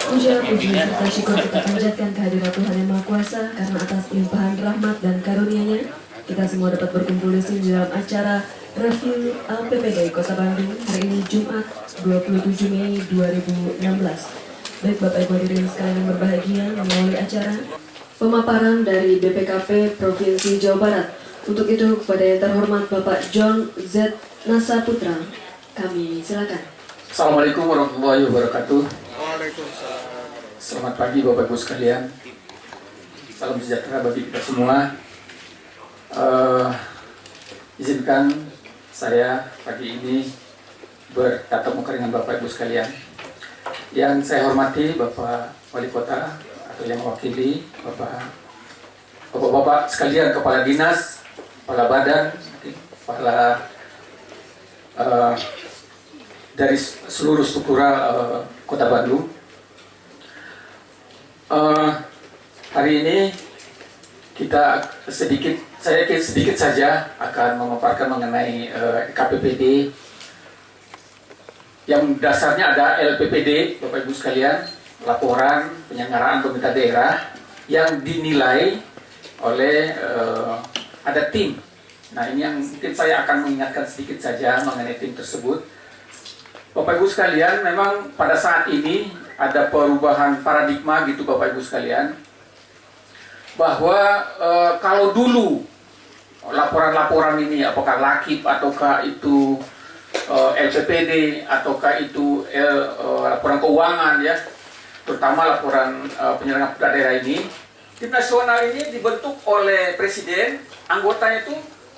Puja-puji serta syukur kita panjatkan kehadirat Tuhan Yang Maha Kuasa karena atas limpahan rahmat dan karunia-Nya kita semua dapat berkumpul di sini dalam acara review LPPD Kota Bandung hari ini Jumat 27 Mei 2016. Baik Bapak Ibu hadirin sekalian yang berbahagia, melalui acara pemaparan dari BPKP Provinsi Jawa Barat. Untuk itu kepada yang terhormat Bapak John Z. Nasaputra, kami silakan. Assalamualaikum warahmatullahi wabarakatuh. Waalaikumsalam. Selamat pagi Bapak Ibu sekalian. Salam sejahtera bagi kita semua. Izinkan saya pagi ini bertatap muka dengan Bapak Ibu sekalian. Yang saya hormati Bapak Wali Kota atau yang mewakili Bapak-Bapak sekalian, Kepala Dinas, Kepala Badan, Kepala dari seluruh struktural Kota Bandung. Hari ini saya sedikit saja akan memaparkan mengenai KPPD yang dasarnya ada LPPD, Bapak Ibu sekalian, laporan penyelenggaraan pemerintah daerah yang dinilai oleh ada tim. Nah, ini yang mungkin saya akan mengingatkan sedikit saja mengenai tim tersebut. Bapak Ibu sekalian, memang pada saat ini ada perubahan paradigma gitu Bapak Ibu sekalian, bahwa kalau dulu laporan-laporan ini apakah LAKIP ataukah itu LPPD ataukah itu laporan keuangan ya, terutama laporan penyelenggaraan daerah ini, tim nasional ini dibentuk oleh Presiden, anggotanya itu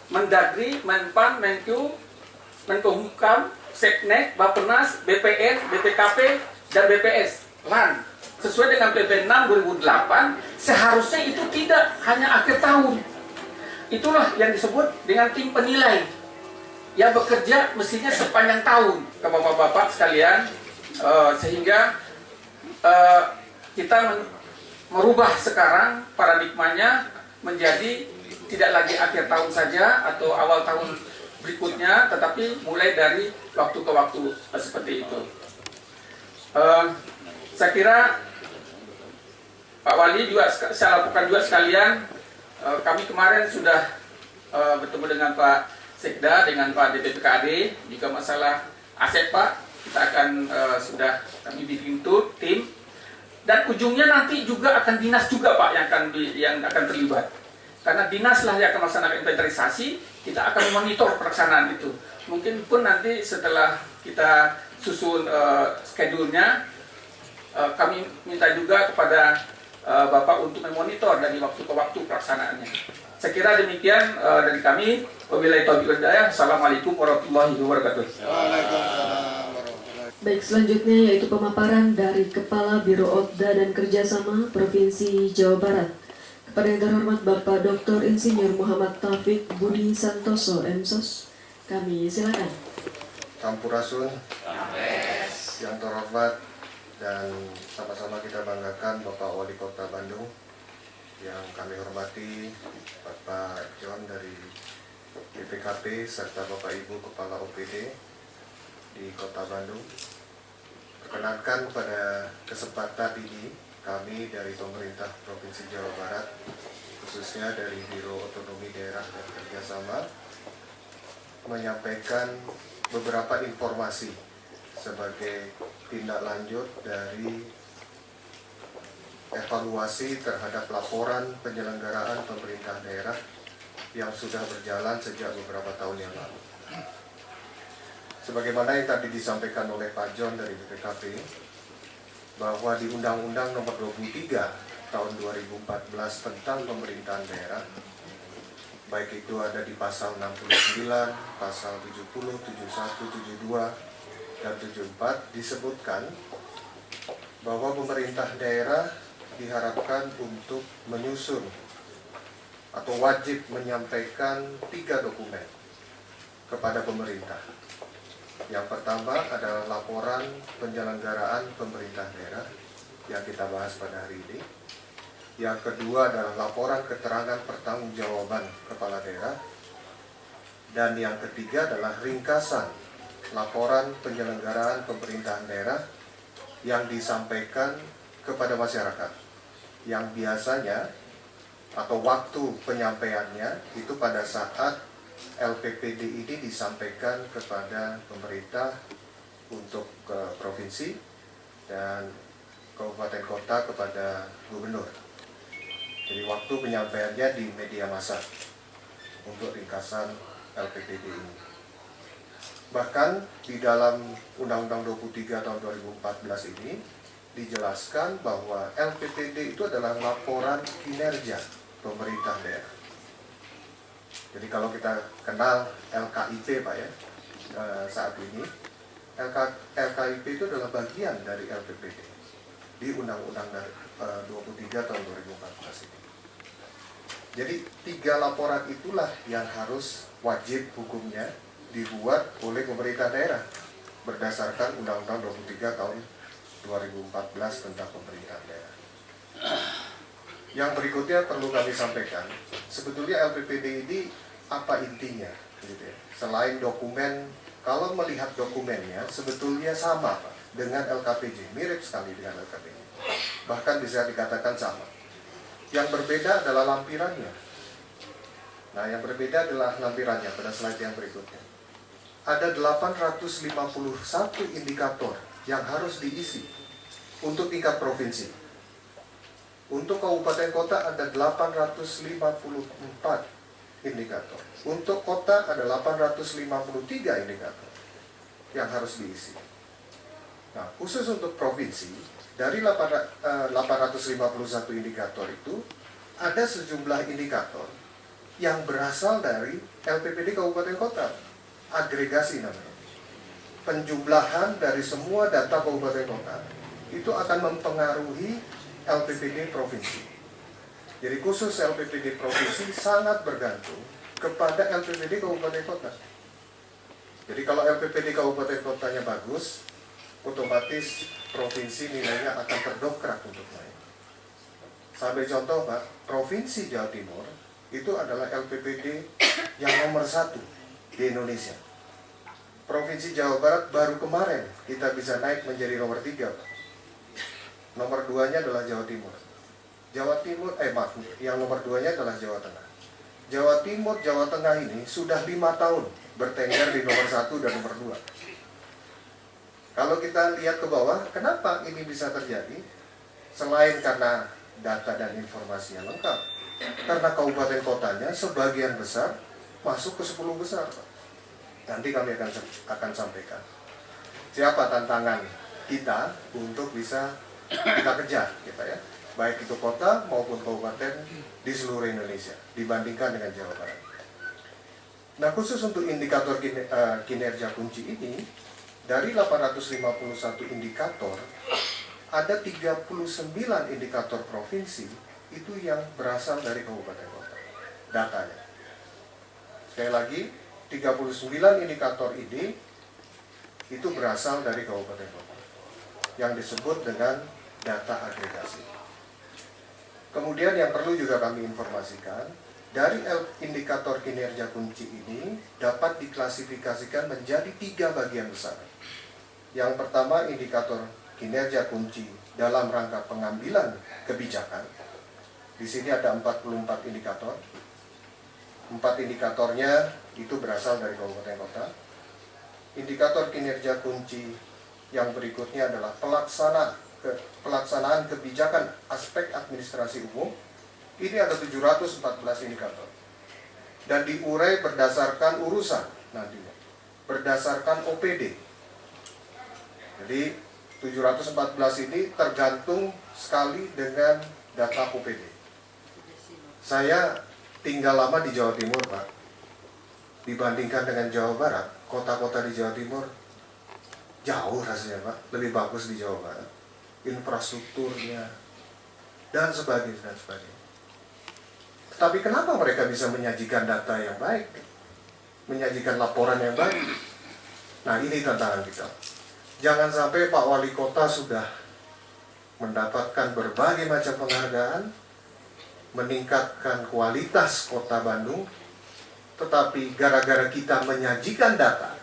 Mendagri, Menpan, Menq, Menkohukam, Seknek, Bappenas, BPN, BPKP, dan BPS, LAN. Sesuai dengan PP 6 2008, seharusnya itu tidak hanya akhir tahun. Itulah yang disebut dengan tim penilai yang bekerja mestinya sepanjang tahun ke Bapak-Bapak sekalian, sehingga kita merubah sekarang paradigmanya menjadi tidak lagi akhir tahun saja atau awal tahun berikutnya, tetapi mulai dari waktu ke waktu seperti itu. Saya kira Pak Wali juga saya lakukan juga sekalian. Kami kemarin sudah bertemu dengan Pak Sekda, dengan Pak DPPKAD, jika masalah aset Pak, kita akan sudah kami bikin tim, dan ujungnya nanti juga akan dinas juga Pak yang akan terlibat. Karena dinaslah yang akan melaksanakan inventarisasi, kita akan memonitor pelaksanaan itu. Mungkin pun nanti setelah kita susun schedule-nya, kami minta juga kepada Bapak untuk memonitor dari waktu ke waktu pelaksanaannya. Saya kira demikian dari kami. Wabillahi taufiq wal hidayah. Assalamualaikum warahmatullahi wabarakatuh. Baik, selanjutnya yaitu pemaparan dari Kepala Biro Otda dan Kerjasama Provinsi Jawa Barat. Kepada yang terhormat Bapak Dr. Insinyur Muhammad Taufik Budi Santoso, MSOS, kami silakan. Sampurasun, yang terhormat dan sama-sama kita banggakan Bapak Wali Kota Bandung, yang kami hormati Bapak John dari BPKP serta Bapak Ibu Kepala OPD di Kota Bandung. Perkenankan pada kesempatan ini kami dari pemerintah Provinsi Jawa Barat, khususnya dari Biro Otonomi Daerah dan Kerjasama, menyampaikan beberapa informasi sebagai tindak lanjut dari evaluasi terhadap laporan penyelenggaraan pemerintah daerah yang sudah berjalan sejak beberapa tahun yang lalu. Sebagaimana yang tadi disampaikan oleh Pak John dari BPKP, bahwa di Undang-Undang Nomor 23 Tahun 2014 tentang Pemerintahan Daerah, baik itu ada di Pasal 69, Pasal 70, 71, 72, dan 74, disebutkan bahwa pemerintah daerah diharapkan untuk menyusun atau wajib menyampaikan 3 dokumen kepada pemerintah. Yang pertama adalah laporan penyelenggaraan pemerintah daerah yang kita bahas pada hari ini. Yang kedua adalah laporan keterangan pertanggungjawaban kepala daerah. Dan yang ketiga adalah ringkasan laporan penyelenggaraan pemerintahan daerah yang disampaikan kepada masyarakat, yang biasanya atau waktu penyampaiannya itu pada saat LPPD ini disampaikan kepada pemerintah untuk provinsi dan kabupaten kota kepada gubernur. Jadi waktu penyampaiannya di media massa untuk ringkasan LPPD ini. Bahkan di dalam Undang-Undang 23 tahun 2014 ini dijelaskan bahwa LPPD itu adalah laporan kinerja pemerintah daerah. Jadi kalau kita kenal LKIP Pak ya, saat ini LKIP itu adalah bagian dari LPPD di Undang-Undang 23 tahun 2014 ini. Jadi 3 laporan itulah yang harus wajib hukumnya dibuat oleh pemerintah daerah berdasarkan Undang-Undang 23 tahun 2014 tentang pemerintahan daerah. Yang berikutnya perlu kami sampaikan, sebetulnya LPPD ini apa intinya? Gitu ya. Selain dokumen, kalau melihat dokumennya sebetulnya sama Pak, dengan LKPJ, mirip sekali dengan LKPJ. Bahkan bisa dikatakan sama. Yang berbeda adalah lampirannya. Nah, yang berbeda adalah lampirannya pada slide yang berikutnya. Ada 851 indikator yang harus diisi untuk tingkat provinsi. Untuk kabupaten kota ada 854 indikator. Untuk kota ada 853 indikator yang harus diisi. Nah, khusus untuk provinsi, dari 851 indikator itu, ada sejumlah indikator yang berasal dari LPPD kabupaten kota. Agregasi namanya. Penjumlahan dari semua data kabupaten kota itu akan mempengaruhi LPPD provinsi. Jadi khusus LPPD provinsi sangat bergantung kepada LPPD kabupaten kota. Jadi kalau LPPD kabupaten kotanya bagus, otomatis provinsi nilainya akan terdongkrak untuk naik. Sampai contoh Pak, Provinsi Jawa Timur itu adalah LPPD yang nomor 1 di Indonesia. Provinsi Jawa Barat baru kemarin kita bisa naik menjadi nomor 3 Pak. Nomor 2-nya adalah Jawa Timur. Yang nomor 2-nya adalah Jawa Tengah. Jawa Timur, Jawa Tengah ini sudah 5 tahun bertengger di nomor 1 dan nomor 2. Kalau kita lihat ke bawah, kenapa ini bisa terjadi? Selain karena data dan informasi yang lengkap, karena kabupaten kotanya sebagian besar masuk ke 10 besar. Nanti kami akan sampaikan siapa tantangan kita untuk bisa kita kejar, kita ya, baik itu kota maupun kabupaten di seluruh Indonesia dibandingkan dengan Jawa Barat. Nah, khusus untuk indikator kinerja kunci ini, dari 851 indikator, ada 39 indikator provinsi itu yang berasal dari kabupaten kota. Datanya. Sekali lagi, 39 indikator ini itu berasal dari kabupaten kota, yang disebut dengan data agregasi. Kemudian yang perlu juga kami informasikan, dari indikator kinerja kunci ini dapat diklasifikasikan menjadi 3 bagian besar. Yang pertama, indikator kinerja kunci dalam rangka pengambilan kebijakan. Di sini ada 44 indikator. 4 indikatornya itu berasal dari kabupaten kota. Indikator kinerja kunci yang berikutnya adalah pelaksanaan kebijakan aspek administrasi umum. Ini ada 714 indikator. Dan diurai berdasarkan urusan nantinya. Berdasarkan OPD. Jadi 714 ini tergantung sekali dengan data OPD. Saya tinggal lama di Jawa Timur, Pak. Dibandingkan dengan Jawa Barat, kota-kota di Jawa Timur jauh rasanya, Pak. Lebih bagus di Jawa Barat. Infrastrukturnya dan sebagainya. Tapi kenapa mereka bisa menyajikan data yang baik? Menyajikan laporan yang baik? Nah, ini tantangan kita. Jangan sampai Pak Wali Kota sudah mendapatkan berbagai macam penghargaan, meningkatkan kualitas Kota Bandung, tetapi gara-gara kita menyajikan data,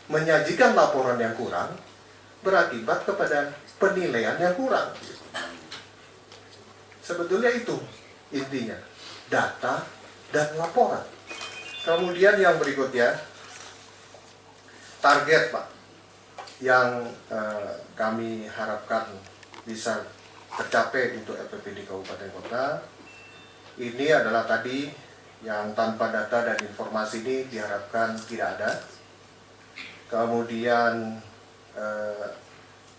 menyajikan laporan yang kurang, berakibat kepada penilaian yang kurang. Sebetulnya itu intinya, data dan laporan. Kemudian yang berikutnya, target Pak, yang kami harapkan bisa tercapai untuk LPPD Kabupaten Kota. Ini adalah tadi yang tanpa data dan informasi ini diharapkan tidak ada. Kemudian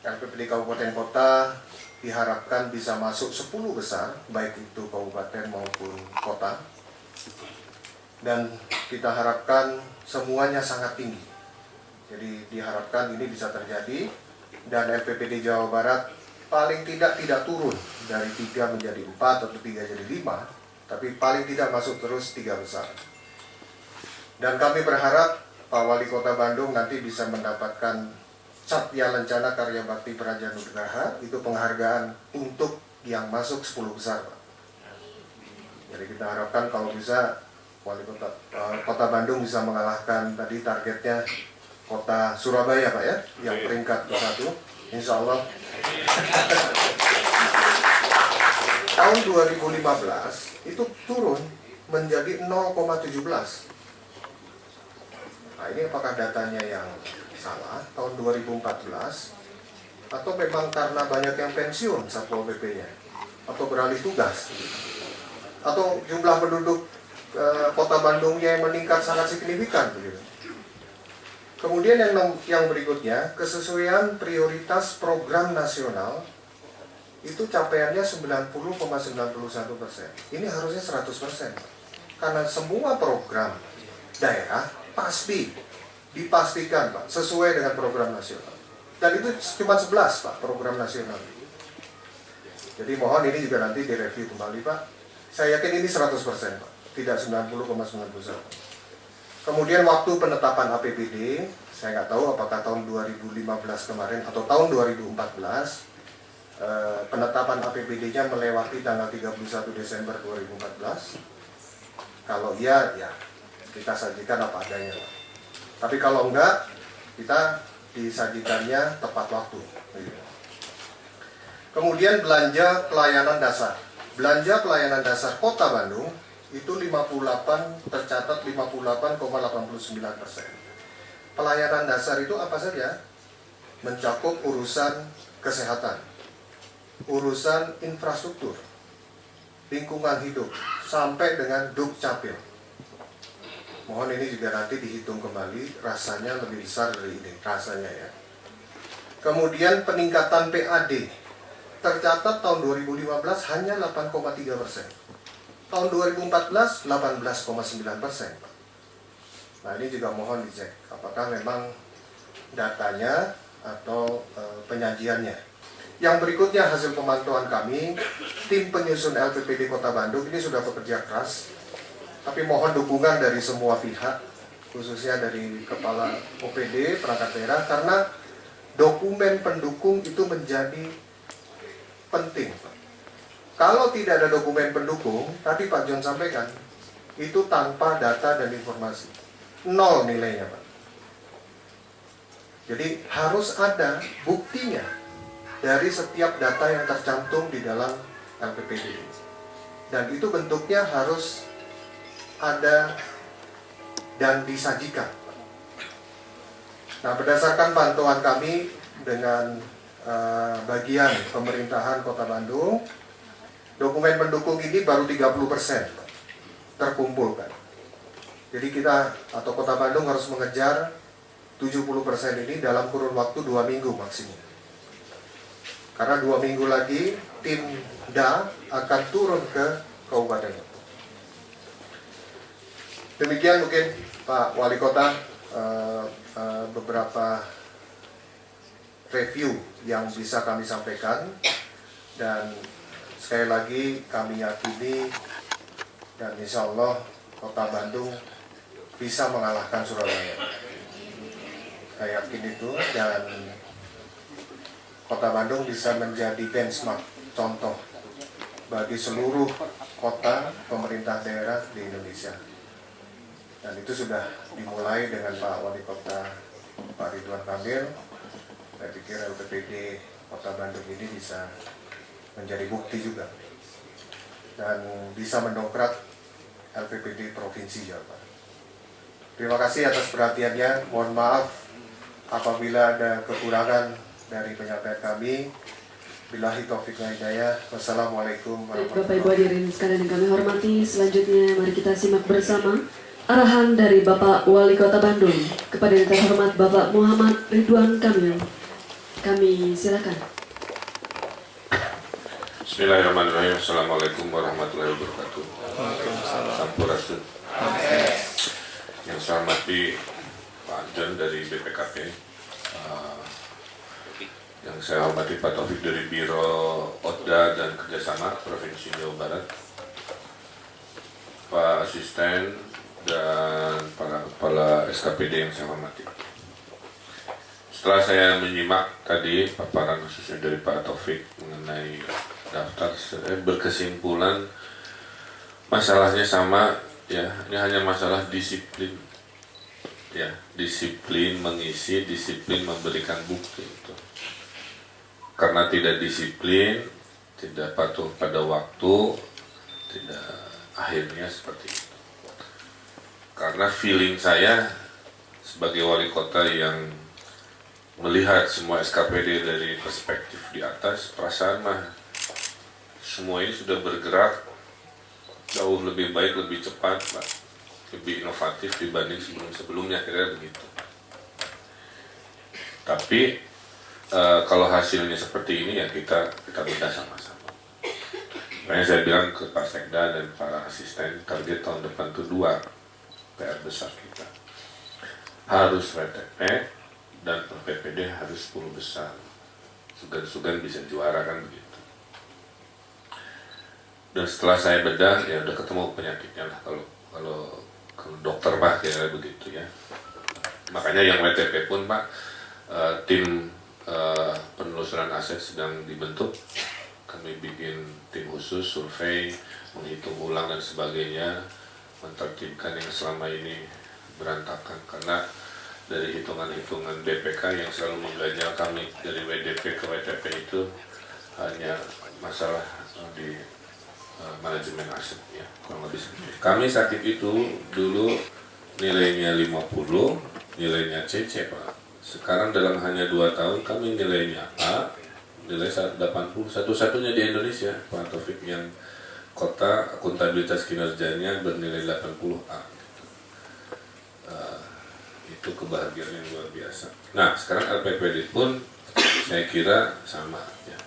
LPPD Kabupaten Kota diharapkan bisa masuk 10 besar, baik itu kabupaten maupun kota. Dan kita harapkan semuanya sangat tinggi. Jadi diharapkan ini bisa terjadi dan LPPD Jawa Barat paling tidak turun dari 3 menjadi 4 atau 3 jadi 5. Tapi paling tidak masuk terus 3 besar. Dan kami berharap Pak Wali Kota Bandung nanti bisa mendapatkan Satya Lencana Karya Bakti Praja Nugraha, itu penghargaan untuk yang masuk 10 besar Pak. Jadi kita harapkan kalau bisa Wali Kota Bandung bisa mengalahkan tadi targetnya Kota Surabaya Pak ya, yang peringkat ke-1. Insya Allah. Tahun 2015 itu turun menjadi 0,17. Nah ini apakah datanya yang salah tahun 2014 atau memang karena banyak yang pensiun Satpol PP-nya atau beralih tugas atau jumlah penduduk Kota Bandungnya yang meningkat sangat signifikan begitu. Kemudian yang berikutnya, kesesuaian prioritas program nasional itu capaiannya 90,91%. Ini harusnya 100%. Karena semua program daerah pasti dipastikan Pak sesuai dengan program nasional. Dan itu cuma 11 Pak program nasional. Jadi mohon ini juga nanti direview kembali Pak. Saya yakin ini 100% Pak, tidak 90,91. Kemudian waktu penetapan APBD, saya nggak tahu apakah tahun 2015 kemarin atau tahun 2014 penetapan APBD-nya melewati tanggal 31 Desember 2014. Kalau iya, ya kita sajikan apa adanya. Tapi kalau enggak, kita disajikannya tepat waktu. Kemudian belanja pelayanan dasar. Belanja pelayanan dasar Kota Bandung itu 58, tercatat 58,89%. Pelayanan dasar itu apa saja? Mencakup urusan kesehatan, urusan infrastruktur, lingkungan hidup, sampai dengan Dukcapil. Mohon ini juga nanti dihitung kembali, rasanya lebih besar dari ini, rasanya ya. Kemudian peningkatan PAD, tercatat tahun 2015 hanya 8,3%. Tahun 2014, 18,9%. Nah ini juga mohon dicek, apakah memang datanya atau penyajiannya. Yang berikutnya hasil pemantauan kami, tim penyusun LPPD Kota Bandung ini sudah bekerja keras, tapi mohon dukungan dari semua pihak, khususnya dari Kepala OPD, perangkat daerah, karena dokumen pendukung itu menjadi penting. Kalau tidak ada dokumen pendukung, tadi Pak John sampaikan, itu tanpa data dan informasi, nol nilainya Pak. Jadi harus ada buktinya dari setiap data yang tercantum di dalam LPPD. Dan itu bentuknya harus ada dan disajikan. Nah, berdasarkan pantauan kami dengan bagian pemerintahan Kota Bandung, dokumen pendukung ini baru 30% terkumpulkan. Jadi kita atau Kota Bandung harus mengejar 70% ini dalam kurun waktu 2 minggu maksimum. Karena 2 minggu lagi tim DA akan turun ke kabupaten. Demikian mungkin Pak Wali Kota beberapa review yang bisa kami sampaikan, dan sekali lagi kami yakini dan insya Allah Kota Bandung bisa mengalahkan Surabaya. Saya yakin itu, dan Kota Bandung bisa menjadi benchmark, contoh bagi seluruh kota pemerintah daerah di Indonesia. Dan itu sudah dimulai dengan Pak Wali Kota Pak Ridwan Kamil. Saya pikir LPPD Kota Bandung ini bisa menjadi bukti juga dan bisa mendongkrak LPPD Provinsi Jawa Barat. Terima kasih atas perhatiannya. Mohon maaf apabila ada kekurangan dari penyampaian kami. Billahi taufiq wal hidayah. Wassalamualaikum Baik, warahmatullahi Bapak Ibu hadirin sekalian yang kami hormati, selanjutnya mari kita simak bersama arahan dari Bapak Wali Kota Bandung kepada yang terhormat Bapak Muhammad Ridwan Kamil. Kami silakan. Bismillahirrahmanirrahim. Assalamualaikum warahmatullahi wabarakatuh. Sampurasun. Yang saya hormati Pak John dari BPKP, yang saya hormati Pak Taufik dari Biro Otda dan Kerjasama Provinsi Jawa Barat, Pak Asisten dan para kepala SKPD yang saya hormati. Setelah saya menyimak tadi paparan khususnya dari Pak Taufik mengenai daftar, saya berkesimpulan masalahnya sama, ya, ini hanya masalah disiplin, ya, disiplin mengisi, disiplin memberikan bukti itu. Karena tidak disiplin, tidak patuh pada waktu, tidak, akhirnya seperti itu. Karena feeling saya sebagai wali kota yang melihat semua SKPD dari perspektif di atas, perasaan mah semua ini sudah bergerak jauh lebih baik, lebih cepat, Pak, lebih inovatif dibanding sebelum-sebelumnya, kira-kira begitu. Tapi kalau hasilnya seperti ini, ya kita bedah sama-sama. Makanya saya bilang ke Pak Sekda dan para asisten, target tahun depan itu 2 PR besar kita. Harus WTP dan LPPD harus 10 besar. Sugan-sugan bisa juara kan begitu. Dan setelah saya bedah, ya udah ketemu penyakitnya lah kalau dokter Pak, kira begitu ya. Makanya yang WTP pun Pak, tim penelusuran aset sedang dibentuk. Kami bikin tim khusus, survei, menghitung ulang dan sebagainya, mentertibkan yang selama ini berantakan. Karena dari hitungan-hitungan BPK yang selalu mengganjal kami dari WDP ke WTP itu hanya masalah di manajemen aset, ya, kurang lebih seperti itu. Kami sakit itu dulu nilainya 50, nilainya CC Pak. Sekarang dalam hanya 2 tahun kami nilainya A, nilai 80, satu-satunya di Indonesia Pak Taufik yang kota akuntabilitas kinerjanya bernilai 80A. Itu kebahagiaan yang luar biasa. Nah, sekarang LPPD pun saya kira sama, ya.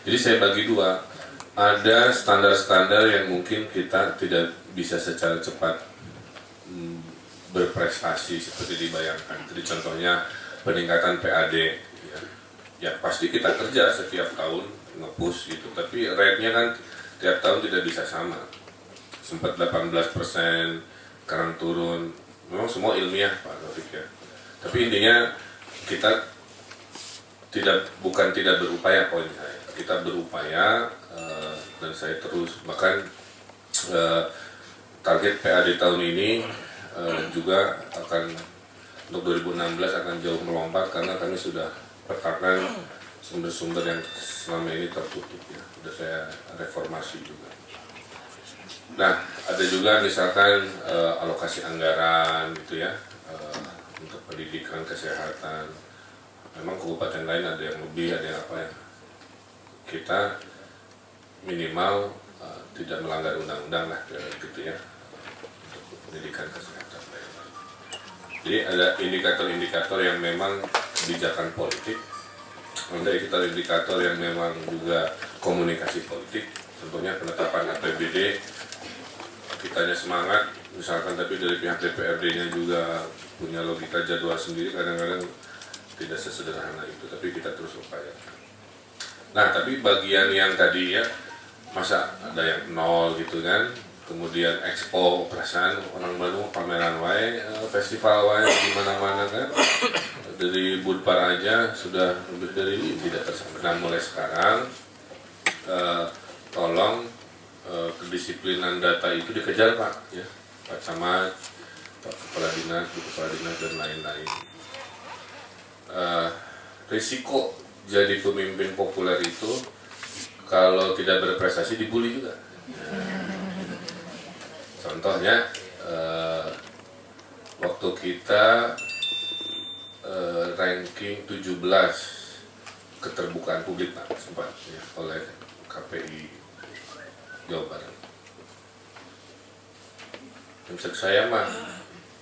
Jadi saya bagi 2. Ada standar-standar yang mungkin kita tidak bisa secara cepat berprestasi seperti dibayangkan. Jadi contohnya peningkatan PAD, ya pasti kita kerja setiap tahun nge-push gitu, tapi rate-nya kan tiap tahun tidak bisa sama. Sempat 18%, sekarang turun. Memang semua ilmiah Pak Taufik, ya. Tapi intinya kita bukan tidak berupaya, poin saya. Kita berupaya, dan saya terus, bahkan target PAD tahun ini juga akan untuk 2016 akan jauh melompat karena kami sudah petakan sumber-sumber yang selama ini tertutup, ya. Sudah saya reformasi juga. Nah, ada juga misalkan alokasi anggaran gitu, ya, untuk pendidikan, kesehatan. Memang kabupaten lain ada yang lebih, ada yang apa, ya. Kita minimal tidak melanggar undang-undang lah gitu, ya, untuk pendidikan, kesehatan. Jadi ada indikator-indikator yang memang kebijakan politik, ada indikator yang memang juga komunikasi politik. Contohnya penetapan APBD, kitanya semangat misalkan, tapi dari pihak DPRD-nya juga punya logika jadwal sendiri, kadang-kadang tidak sesederhana itu, tapi kita terus upayakan. Nah, tapi bagian yang tadi, ya, masa ada yang 0 gitu kan, kemudian expo, perasaan orang Bandung pameran wae, festival wae di mana-mana kan, dari Budpar aja sudah lebih dari ini tidak tersampai. Nah, mulai sekarang tolong kedisiplinan data itu dikejar Pak, ya, Pak Camat, Pak Kepala Dinas, Bu Kepala Dinas dan lain-lain. risiko jadi pemimpin populer itu kalau tidak berprestasi dibully juga. Contohnya waktu kita ranking 17 keterbukaan publik Pak, sempat ya, oleh KPI Jawa Barat. Misalnya saya mah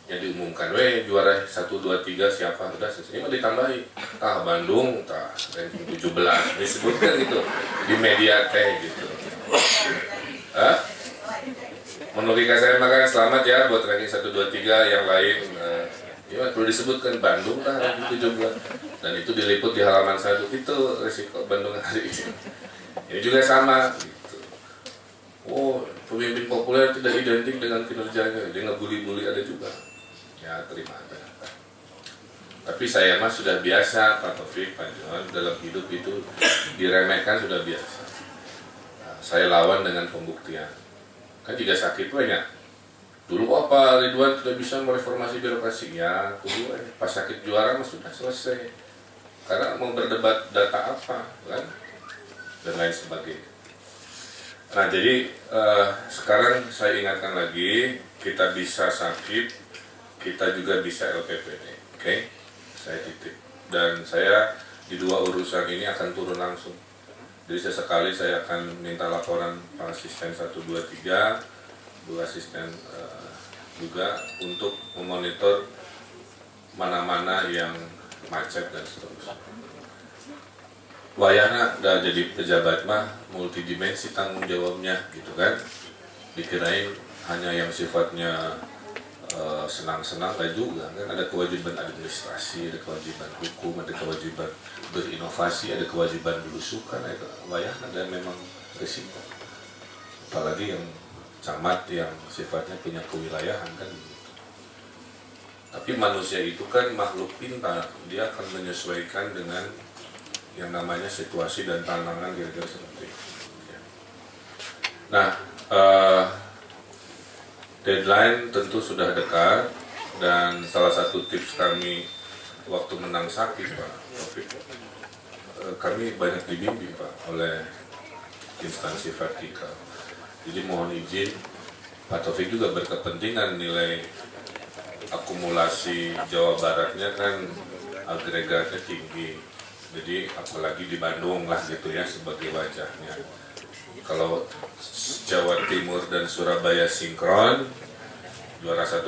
yang diumumkan, juara 1, 2, 3 siapa, udah selesai. Ini mau ditambahi, Bandung, ranking 17, disebutkan gitu di media teh gitu. Menurut saya maka selamat ya buat ranking 1, 2, 3 yang lain. Ya perlu disebutkan Bandung ranking 17 dan itu diliput di halaman 1, itu risiko Bandung hari ini. Ini juga sama gitu. Oh, pemimpin populer tidak identik dengan kinerjanya, dia ngebully-bully ada juga. Ya terima aja. Tapi saya mah sudah biasa Pak Taufik, Pak John, dalam hidup itu diremehkan sudah biasa. Nah, saya lawan dengan pembuktian. Kan juga sakit banyak. Dulu apa Ridwan tidak bisa mereformasi birokrasi? Ya, tunggu pas sakit juara mah sudah selesai. Karena mau berdebat data apa, kan? Dan lain sebagainya. Nah, jadi sekarang saya ingatkan lagi, kita bisa sakit, kita juga bisa LPPD, oke? Saya titip. Dan saya di 2 urusan ini akan turun langsung. Jadi sesekali saya akan minta laporan Pak Asisten 1, 2, 3, 2 asisten juga untuk memonitor mana-mana yang macet dan seterusnya. Wayana udah jadi pejabat mah multidimensi tanggung jawabnya gitu kan. Dikirain hanya yang sifatnya senang-senang, gak juga kan, ada kewajiban administrasi, ada kewajiban hukum, ada kewajiban berinovasi, ada kewajiban belusukan, wayana dan memang risiko. Apalagi yang camat yang sifatnya punya kewilayahan kan begitu. Tapi manusia itu kan makhluk pintar, dia akan menyesuaikan dengan yang namanya situasi dan tantangan kira-kira seperti itu. Nah, deadline tentu sudah dekat dan salah satu tips kami waktu menang sakit Pak Taufik, kami banyak dibimbing Pak oleh instansi vertikal. Jadi mohon izin Pak Taufik juga berkepentingan nilai akumulasi Jawa Baratnya kan agregatnya tinggi. Jadi apalagi di Bandung lah gitu ya sebagai wajahnya. Kalau Jawa Timur dan Surabaya sinkron, juara 1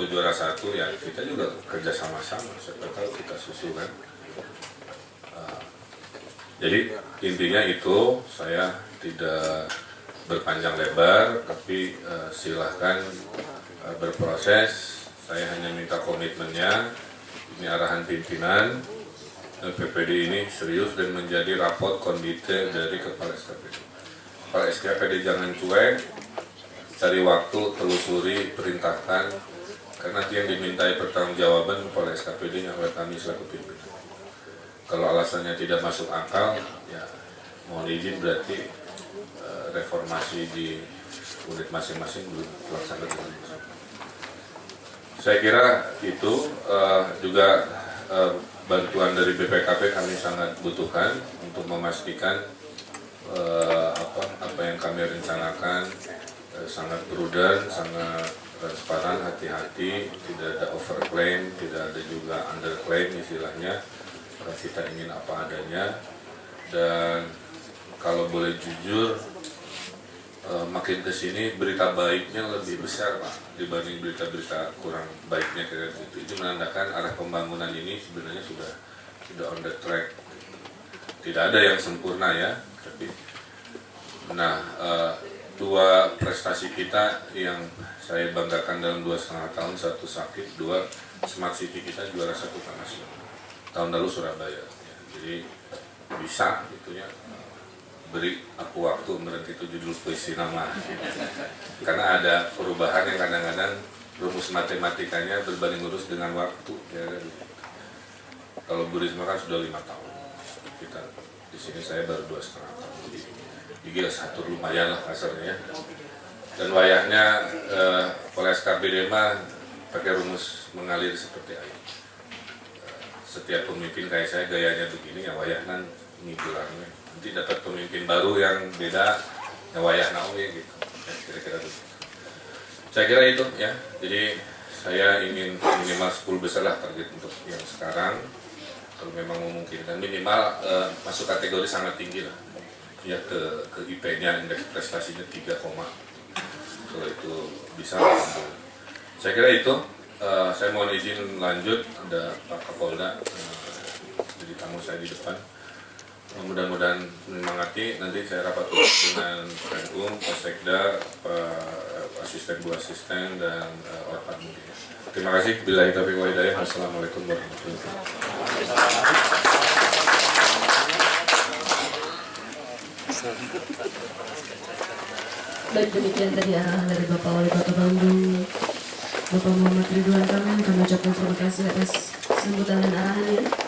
ya kita juga kerja sama-sama. Siapa tahu kita susul kan. Jadi intinya itu, saya tidak berpanjang lebar, tapi silahkan berproses. Saya hanya minta komitmennya. Ini arahan pimpinan. PPD ini serius dan menjadi rapot kondite dari Kepala SKPD. Kepala SKPD jangan cuek, cari waktu, telusuri, perintahkan, karena nanti yang dimintai pertanggungjawaban Kepala SKPD yang oleh kami selaku pimpinan. Kalau alasannya tidak masuk akal, ya mohon izin berarti reformasi di unit masing-masing belum terlaksana dengan baik. Saya kira itu juga bantuan dari BPKP kami sangat butuhkan untuk memastikan apa yang kami rencanakan sangat prudent, sangat transparan, hati-hati, tidak ada overclaim, tidak ada juga underclaim istilahnya. Kita ingin apa adanya dan kalau boleh jujur makin kesini berita baiknya lebih besar Pak dibanding berita-berita kurang baiknya kayak gitu. Itu menandakan arah pembangunan ini sebenarnya sudah on the track. Tidak ada yang sempurna ya, tapi dua prestasi kita yang saya banggakan dalam 2,5 tahun, satu sakit, 2 smart city kita juara 1 nasional. Tahun lalu Surabaya. Ya, jadi bisa gitu ya. Beri aku waktu berhenti itu judul puisi nama karena ada perubahan yang kadang-kadang rumus matematikanya berbanding lurus dengan waktu ya. Kalau Bu Risma kan sudah 5 tahun, kita di sini saya baru 2,5 tahun, jadi satu lumayan lah kasarnya ya. Dan wayahnya oleh SKPD mah pakai rumus mengalir seperti air. setiap pemimpin kayak saya gayanya begini ya wayahan ngidurannya. Nanti dapat pemimpin baru yang beda ya wayah nawe gitu. Ya, kira-kira begitu. Saya kira itu ya. Jadi saya ingin minimal 10 besar lah target untuk yang sekarang. Kalau memang memungkinkan minimal masuk kategori sangat tinggi lah. Ya ke IP-nya indeks prestasinya 3, kalau itu bisa. Saya kira itu. Saya mohon izin lanjut, ada Pak Kapolda jadi tamu saya di depan. Mudah-mudahan menyemangati. Nanti saya rapat dengan Menkum, Pak Sekda, Pak Asisten, Bu Asisten, dan Orpat mungkin. Terima kasih. Billahi taufiq wal hidayah. Wassalamualaikum warahmatullahi wabarakatuh. Baik, demikian tadi arahan dari Bapak Wali Kota Bandung, Bapak Muhammad Ridwan Kamil. Kami ucapkan terima kasih atas sambutan dan arahannya.